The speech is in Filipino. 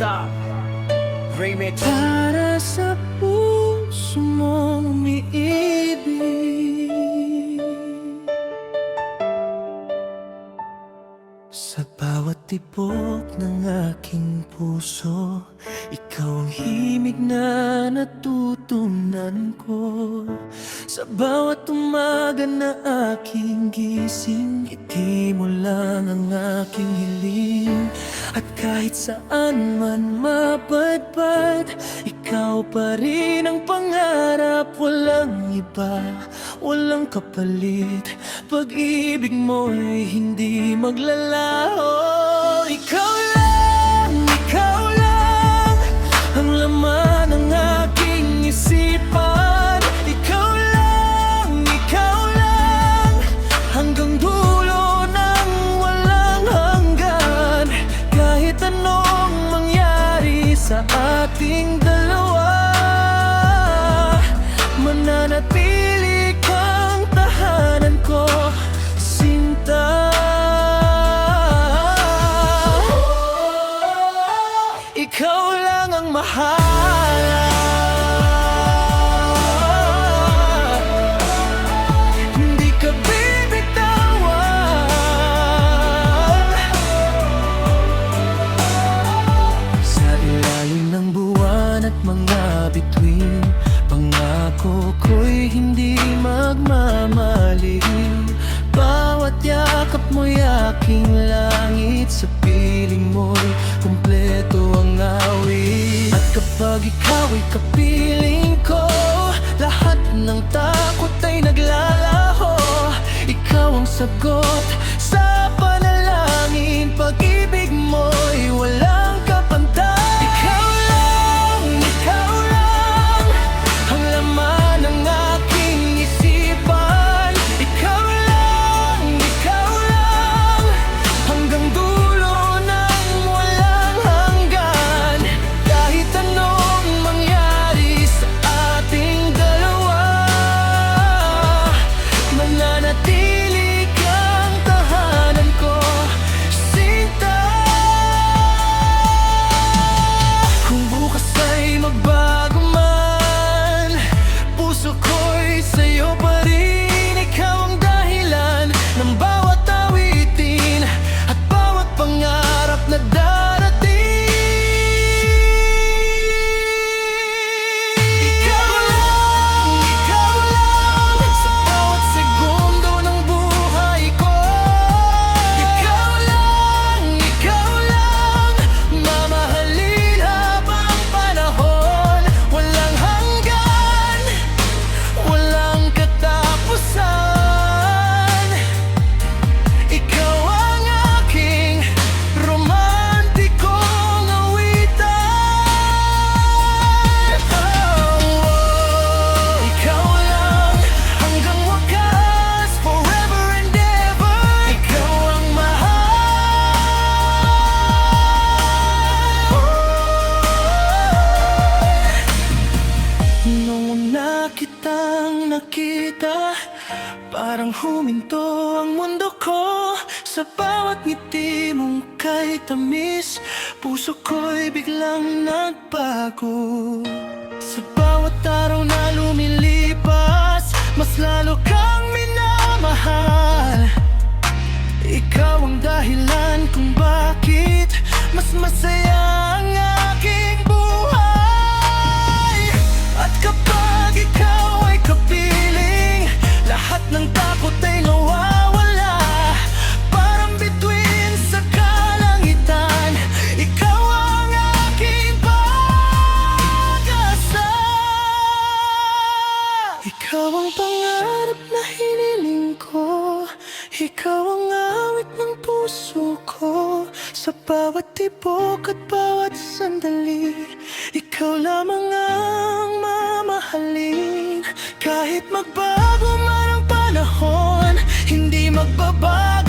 Stop Remix. Para sa puso mong umiibig, sa bawat tibok ng aking puso, ikaw ang himig na natutunan ko. Sa bawat umaga na aking gising, ngiti mo lang ang aking hiling. At kahit saan man mapadpad, ikaw pa rin ang pangarap. Walang iba, walang kapalit. Pag-ibig mo'y hindi maglalaho. Ikaw lang ang laman ng aking isipan. Ikaw lang hanggang dulo ng walang hanggan. Kahit anong mangyari sa ating dalawa, mananatili kang tahanan ko, sinta. Ikaw lang ang mahal, hindi ka bibitawan. Sa ilalim ng buwan at mga bituin, pangako ko'y hindi magmamalihin. Bawat yakap mo'y aking langit, sa piling mo'y kumpleto ang awit. At kapag ikaw ay kapiling ko, lahat ng takot ay naglalaho. Ikaw ang sagot sa panalangin, pag-ibig mo'y walang kapantay. Ikaw lang ang laman ng aking isipan. Ikaw lang hanggang dulo ng walang hanggan. Kahit anong mangyari sa ating dalawa, mananatili kang tahanan ko, sinta. Kung bukas ay magbago man, puso ko'y sa'yo pa rin. Ikaw ang dahilan ng bawat awitin at bawat pangarap na darating. Ikaw lang sa bawat segundo ng buhay ko. Ikaw lang mamahalin habang panahon. Walang hanggan, walang katapusan. Ikaw ang aking romantikong awitan. Ikaw lang hanggang wakas, forever and ever. Ikaw ang mahal. Nung una kitang nakita, parang huminto ang mundo ko. Sa bawat ngiti mong kay tamis, puso ko'y biglang nagbago. Sa bawat araw na lumilipas, mas lalo kang minamahal. Ikaw ang dahilan kung bakit mas masaya ang aking buhay. At kapag ikaw ay kapiling, lahat ng takot ay nawawala. Parang bituin sa kalangitan, ikaw ang aking pag-asa. Ikaw ang pangarap na hiniling ko, ikaw ang awit ng puso ko. Sa bawat tibok at bawat sandali, ikaw lamang ang mamahalin. Kahit magbago man ang panahon, hindi magbabago